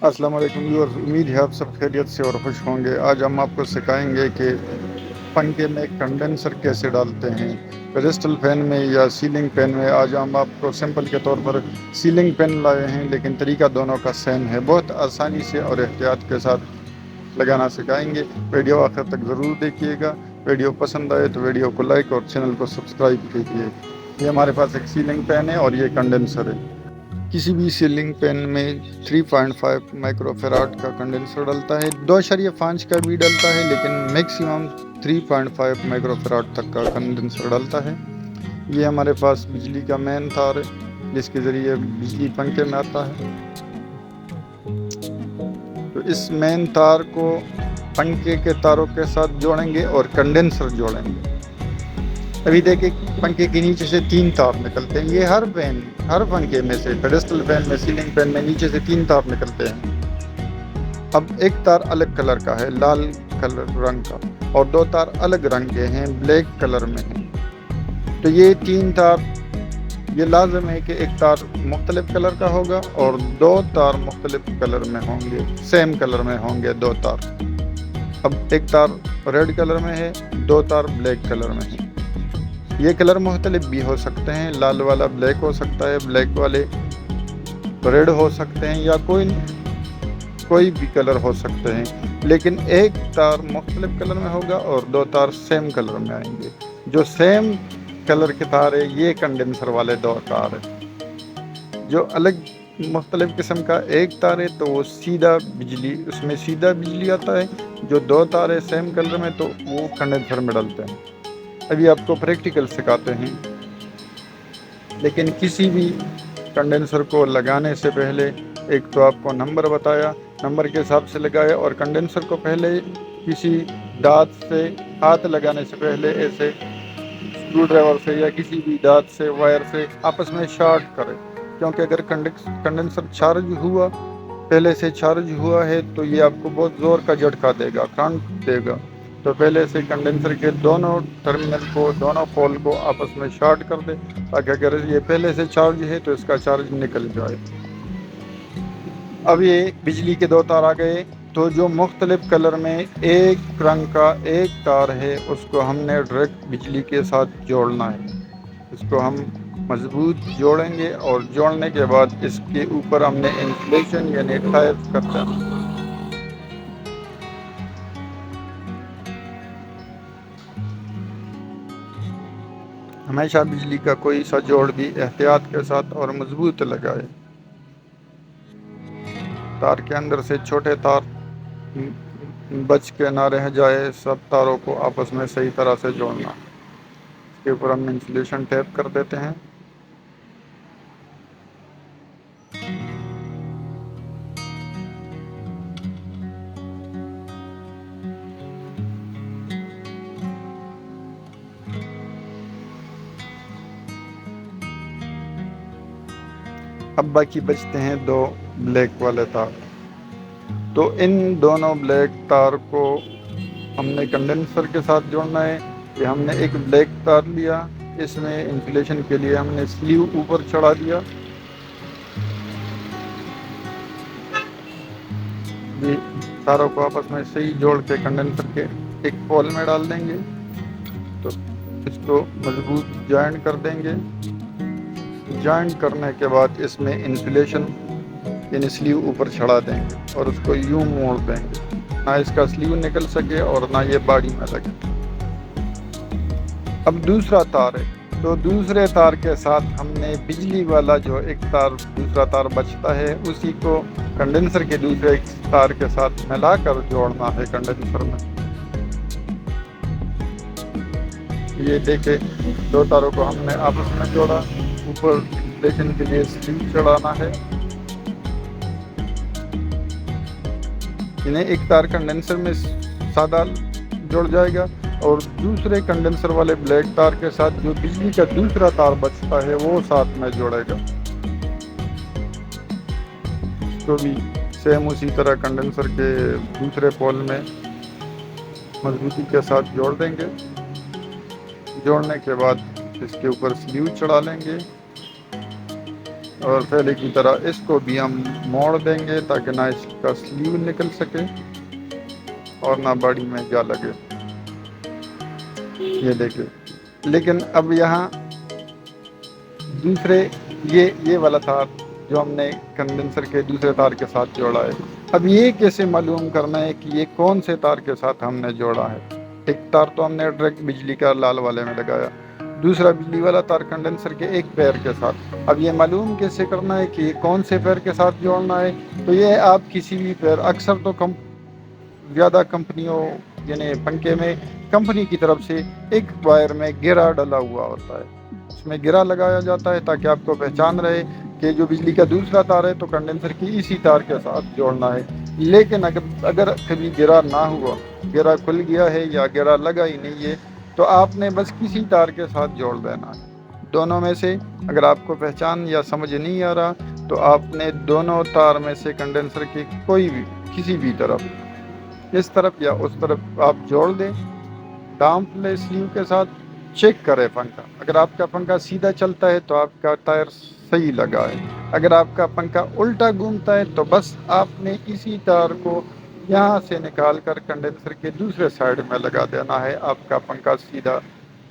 السلام علیکم ویورز، امید ہے آپ سب خیریت سے اور خوش ہوں گے۔ آج ہم آپ کو سکھائیں گے کہ پنکھے میں کنڈنسر کیسے ڈالتے ہیں، پیڈسٹل فین میں یا سیلنگ فین میں۔ آج ہم آپ کو سمپل کے طور پر سیلنگ فین لائے ہیں، لیکن طریقہ دونوں کا سیم ہے۔ بہت آسانی سے اور احتیاط کے ساتھ لگانا سکھائیں گے۔ ویڈیو آخر تک ضرور دیکھیے گا۔ ویڈیو پسند آئے تو ویڈیو کو لائک اور چینل کو سبسکرائب کیجیے۔ یہ ہمارے پاس ایک سیلنگ فین ہے اور یہ کنڈنسر ہے۔ کسی بھی سیلنگ فین میں 3.5 مائکرو فیراڈ کا کنڈنسر ڈلتا ہے، 2.5 کا بھی ڈلتا ہے، لیکن میکسیمم 3.5 مائکرو فیراڈ تک کا کنڈنسر ڈلتا ہے۔ یہ ہمارے پاس بجلی کا مین تار ہے، جس کے ذریعے بجلی پنکھے میں آتا ہے۔ تو اس مین تار کو پنکھے کے تاروں کے ساتھ جوڑیں گے اور کنڈنسر جوڑیں گے۔ ابھی دیکھیں پنکھے کے نیچے سے 3 تار نکلتے ہیں۔ یہ ہر پنکھے میں سے، پیڈسٹل فین میں، سیلنگ فین میں نیچے سے 3 تار نکلتے ہیں۔ اب ایک تار الگ کلر کا ہے، لال کلر رنگ کا، اور 2 تار الگ رنگ کے ہیں، بلیک کلر میں ہیں۔ تو یہ 3 تار، یہ لازم ہے کہ ایک تار مختلف کلر کا ہوگا اور 2 تار مختلف کلر میں ہوں گے، سیم کلر میں ہوں گے 2 تار۔ اب ایک تار ریڈ کلر میں ہے، 2 تار بلیک کلر میں ہیں۔ یہ کلر مختلف بھی ہو سکتے ہیں، لال والا بلیک ہو سکتا ہے، بلیک والے ریڈ ہو سکتے ہیں، یا کوئی بھی کلر ہو سکتے ہیں، لیکن ایک تار مختلف کلر میں ہوگا اور 2 تار سیم کلر میں آئیں گے۔ جو سیم کلر کے تار ہے یہ کنڈنسر والے 2 تار ہے۔ جو الگ مختلف قسم کا ایک تار ہے تو وہ سیدھا بجلی، اس میں سیدھا بجلی آتا ہے۔ جو 2 تار ہے سیم کلر میں تو وہ کنڈنسر میں ڈلتے ہیں۔ ابھی آپ کو پریکٹیکل سکھاتے ہیں، لیکن کسی بھی کنڈنسر کو لگانے سے پہلے ایک تو آپ کو نمبر بتایا، نمبر کے حساب سے لگایا، اور کنڈنسر کو پہلے کسی دانت سے، ہاتھ لگانے سے پہلے ایسے اسکرو ڈرائیور سے یا کسی بھی دانت سے، وائر سے آپس میں شارٹ کرے، کیونکہ اگر کنڈنسر چارج ہوا، پہلے سے چارج ہوا ہے، تو یہ آپ کو بہت زور کا جھٹکا دے گا، کرنٹ دے گا۔ تو پہلے سے کنڈنسر کے دونوں ٹرمینل کو، دونوں پول کو آپس میں شارٹ کر دے، تاکہ اگر یہ پہلے سے چارج ہے تو اس کا چارج نکل جائے۔ اب یہ بجلی کے 2 تار آ گئے، تو جو مختلف کلر میں ایک رنگ کا ایک تار ہے اس کو ہم نے ڈائریکٹ بجلی کے ساتھ جوڑنا ہے۔ اس کو ہم مضبوط جوڑیں گے، اور جوڑنے کے بعد اس کے اوپر ہم نے انسولیشن یعنی ٹائلز کرتا ہے۔ ہمیشہ بجلی کا کوئی سا جوڑ بھی احتیاط کے ساتھ اور مضبوط لگائے۔ تار کے اندر سے چھوٹے تار بچ کے نہ رہ جائے، سب تاروں کو آپس میں صحیح طرح سے جوڑنا۔ اس کے اوپر ہم انسولیشن ٹیپ کر دیتے ہیں۔ اب باقی بچتے ہیں 2 بلیک والے تار۔ تو ان دونوں بلیک تار کو ہم نے کنڈنسر کے ساتھ جوڑنا ہے۔ کہ ہم نے ایک بلیک تار لیا، اس میں انسولیشن کے لیے ہم نے سلیو اوپر چڑھا دیا۔ یہ تاروں کو آپس میں صحیح جوڑ کے کنڈنسر کے ایک پول میں ڈال دیں گے، تو اس کو مضبوط جوائنٹ کر دیں گے۔ جوائنٹ کرنے کے بعد اس میں انسولیشن یعنی سلیو اوپر چڑھا دیں گے اور اس کو یوں موڑ دیں گے، نہ اس کا سلیو نکل سکے اور نہ یہ باڈی میں لگے۔ اب دوسرا تار ہے، تو دوسرے تار کے ساتھ ہم نے بجلی والا جو ایک تار، دوسرا تار بچتا ہے، اسی کو کنڈنسر کے دوسرے تار کے ساتھ ملا کر جوڑنا ہے کنڈنسر میں۔ یہ دیکھیں 2 تاروں کو ہم نے آپس میں جوڑا، اوپر انسولیشن کے لیے سلیو چڑھانا ہے۔ انہیں ایک تار کنڈنسر میں سادہ جڑ جائے گا، اور دوسرے کنڈنسر والے بلیک تار کے ساتھ جو بجلی کا دوسرا تار بچتا ہے وہ ساتھ میں جوڑے گا۔ اس کو بھی سیم اسی طرح کنڈنسر کے دوسرے پول میں مضبوطی کے ساتھ جوڑ دیں گے۔ جوڑنے کے بعد اس کے اوپر سلیو چڑھا لیں گے۔ اور پہلے کی طرح اس کو بھی ہم موڑ دیں گے تاکہ نہ اس کا سلیو نکل سکے اور نہ باڈی میں جا لگے. یہ دیکھیں. لیکن اب یہاں دوسرے یہ والا تار جو ہم نے کنڈنسر کے دوسرے تار کے ساتھ جوڑا ہے، اب یہ کیسے معلوم کرنا ہے کہ یہ کون سے تار کے ساتھ ہم نے جوڑا ہے؟ ایک تار تو ہم نے ڈائریکٹ بجلی کا لال والے میں لگایا، دوسرا بجلی والا تار کنڈنسر کے ایک پیر کے ساتھ. اب یہ معلوم کیسے کرنا ہے کہ یہ کون سے پیر کے ساتھ جوڑنا ہے؟ تو یہ آپ کسی بھی پیر، اکثر تو زیادہ کمپنیوں یعنی پنکھے میں کمپنی کی طرف سے ایک وائر میں گرا ڈلا ہوا ہوتا ہے، اس میں گرا لگایا جاتا ہے تاکہ آپ کو پہچان رہے کہ جو بجلی کا دوسرا تار ہے تو کنڈنسر کی اسی تار کے ساتھ جوڑنا ہے. لیکن اگر کبھی گرا نہ ہوا، گرا کھل گیا ہے یا گرا لگا ہی نہیں ہے، تو آپ نے بس کسی تار کے ساتھ جوڑ دینا ہے. دونوں میں سے اگر آپ کو پہچان یا سمجھ نہیں آ رہا تو آپ نے دونوں تار میں سے کنڈنسر کی کوئی بھی کسی بھی طرف، اس طرف یا اس طرف آپ جوڑ دیں. ڈامپ لے سلیو کے ساتھ، چیک کرے پنکھا. اگر آپ کا پنکھا سیدھا چلتا ہے تو آپ کا ٹائر صحیح لگا ہے. اگر آپ کا پنکھا الٹا گھومتا ہے تو بس آپ نے اسی تار کو یہاں سے نکال کر کنڈنسر کے دوسرے سائڈ میں لگا دینا ہے. آپ کا پنکھا سیدھا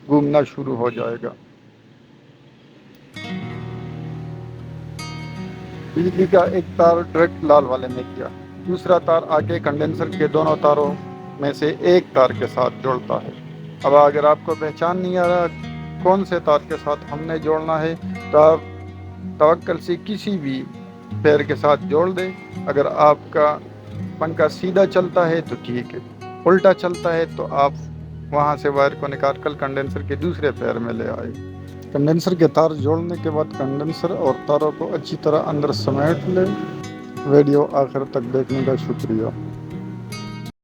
گھومنا شروع ہو جائے گا. بجلی کا ایک تار ڈائریکٹ لال والے میں کیا، دوسرا تار آگے کنڈنسر کے دونوں تاروں میں سے ایک تار کے ساتھ جوڑتا ہے. اب اگر آپ کو پہچان نہیں آ رہا کون سے تار کے ساتھ ہم نے جوڑنا ہے تو آپ توکل سے کسی بھی پیر کے ساتھ جوڑ دیں. اگر آپ کا پنکھا سیدھا چلتا ہے تو ٹھیک ہے، الٹا چلتا ہے تو آپ وہاں سے وائر کو نکال کر کنڈنسر کے دوسرے پیر میں لے آئے. کنڈنسر کے تار جوڑنے کے بعد کنڈنسر اور تاروں کو اچھی طرح اندر سمیٹ لیں. ویڈیو آخر تک دیکھنے کا شکریہ.